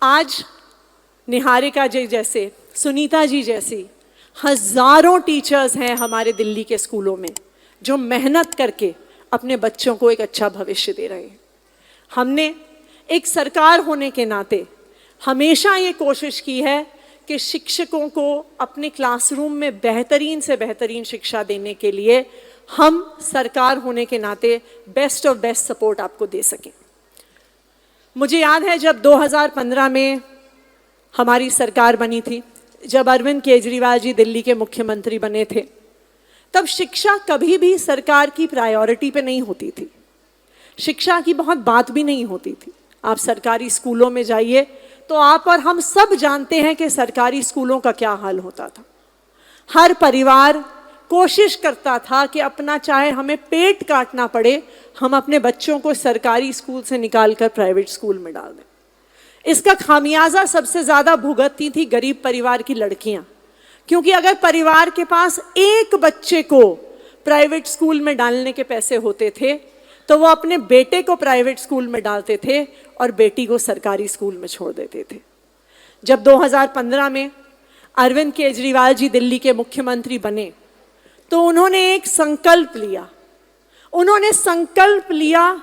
आज निहारिका जी जैसे, सुनीता जी जैसी हजारों टीचर्स हैं हमारे दिल्ली के स्कूलों में जो मेहनत करके अपने बच्चों को एक अच्छा भविष्य दे रहे हैं। हमने एक सरकार होने के नाते हमेशा ये कोशिश की है कि शिक्षकों को अपने क्लासरूम में बेहतरीन से बेहतरीन शिक्षा देने के लिए हम सरकार होने के नाते बेस्ट ऑफ बेस्ट सपोर्ट आपको दे सकें। मुझे याद है जब 2015 में हमारी सरकार बनी थी, जब अरविंद केजरीवाल जी दिल्ली के मुख्यमंत्री बने थे, तब शिक्षा कभी भी सरकार की प्रायोरिटी पे नहीं होती थी। शिक्षा की बहुत बात भी नहीं होती थी। आप सरकारी स्कूलों में जाइए तो आप और हम सब जानते हैं कि सरकारी स्कूलों का क्या हाल होता था। हर परिवार कोशिश करता था कि अपना, चाहे हमें पेट काटना पड़े, हम अपने बच्चों को सरकारी स्कूल से निकालकर प्राइवेट स्कूल में डाल दें। इसका खामियाजा सबसे ज़्यादा भुगतती थी गरीब परिवार की लड़कियां, क्योंकि अगर परिवार के पास एक बच्चे को प्राइवेट स्कूल में डालने के पैसे होते थे तो वो अपने बेटे को प्राइवेट स्कूल में डालते थे और बेटी को सरकारी स्कूल में छोड़ देते थे। जब 2015 में अरविंद केजरीवाल जी दिल्ली के मुख्यमंत्री बने तो उन्होंने एक संकल्प लिया। उन्होंने संकल्प लिया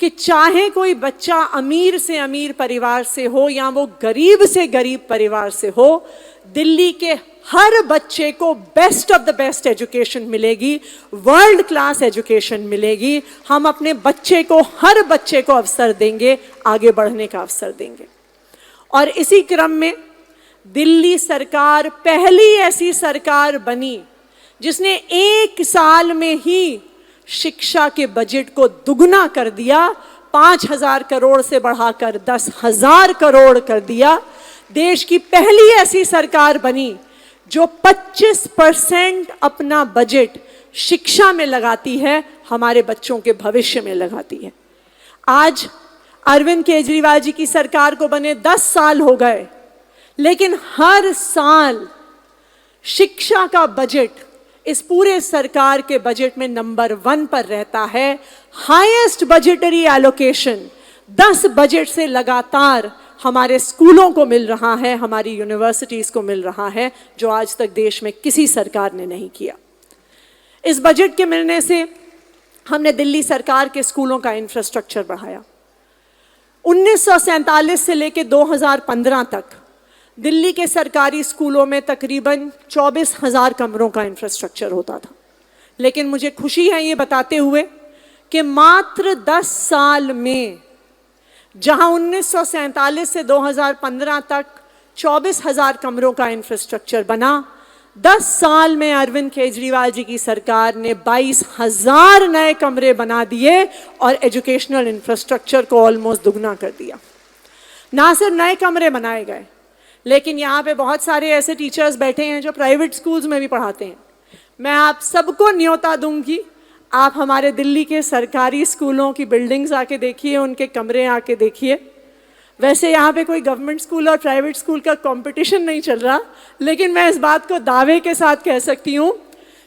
कि चाहे कोई बच्चा अमीर से अमीर परिवार से हो या वो गरीब से गरीब परिवार से हो, दिल्ली के हर बच्चे को best of the best education मिलेगी, वर्ल्ड क्लास एजुकेशन मिलेगी। हम अपने बच्चे को, हर बच्चे को अवसर देंगे, आगे बढ़ने का अवसर देंगे। और इसी क्रम में दिल्ली सरकार पहली ऐसी सरकार बनी जिसने एक साल में ही शिक्षा के बजट को दुगना कर दिया, 5,000 करोड़ से बढ़ाकर 10,000 करोड़ कर दिया। देश की पहली ऐसी सरकार बनी जो 25% अपना बजट शिक्षा में लगाती है, हमारे बच्चों के भविष्य में लगाती है। आज अरविंद केजरीवाल जी की सरकार को बने 10 साल हो गए, लेकिन हर साल शिक्षा का बजट इस पूरे सरकार के बजट में नंबर 1 पर रहता है। हाईएस्ट बजटरी एलोकेशन 10 बजट से लगातार हमारे स्कूलों को मिल रहा है, हमारी यूनिवर्सिटीज़ को मिल रहा है, जो आज तक देश में किसी सरकार ने नहीं किया। इस बजट के मिलने से हमने दिल्ली सरकार के स्कूलों का इंफ्रास्ट्रक्चर बढ़ाया। 1947 से लेकर 2015 तक दिल्ली के सरकारी स्कूलों में तकरीबन 24,000 कमरों का इंफ्रास्ट्रक्चर होता था। लेकिन मुझे खुशी है ये बताते हुए कि मात्र 10 साल में, जहां 1947 से 2015 तक 24,000 कमरों का इंफ्रास्ट्रक्चर बना, 10 साल में अरविंद केजरीवाल जी की सरकार ने 22,000 नए कमरे बना दिए और एजुकेशनल इंफ्रास्ट्रक्चर को ऑलमोस्ट दुगना कर दिया। ना सिर्फ नए कमरे बनाए गए, लेकिन यहाँ पे बहुत सारे ऐसे टीचर्स बैठे हैं जो प्राइवेट स्कूल्स में भी पढ़ाते हैं। मैं आप सबको न्योता दूंगी, आप हमारे दिल्ली के सरकारी स्कूलों की बिल्डिंग्स आके देखिए, उनके कमरे आके देखिए। वैसे यहाँ पे कोई गवर्नमेंट स्कूल और प्राइवेट स्कूल का कंपटीशन नहीं चल रहा, लेकिन मैं इस बात को दावे के साथ कह सकती हूँ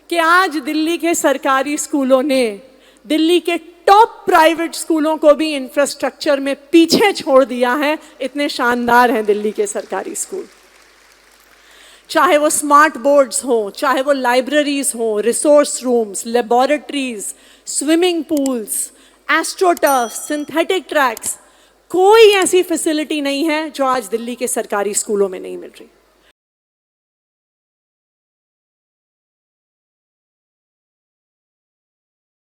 कि आज दिल्ली के सरकारी स्कूलों ने दिल्ली के टॉप प्राइवेट स्कूलों को भी इंफ्रास्ट्रक्चर में पीछे छोड़ दिया है। इतने शानदार हैं दिल्ली के सरकारी स्कूल। चाहे वो स्मार्ट बोर्ड्स हों, चाहे वो लाइब्रेरीज हों, resource rooms, laboratories, swimming pools, astroturf, synthetic tracks, कोई ऐसी फैसिलिटी नहीं है जो आज दिल्ली के सरकारी स्कूलों में नहीं मिल रही।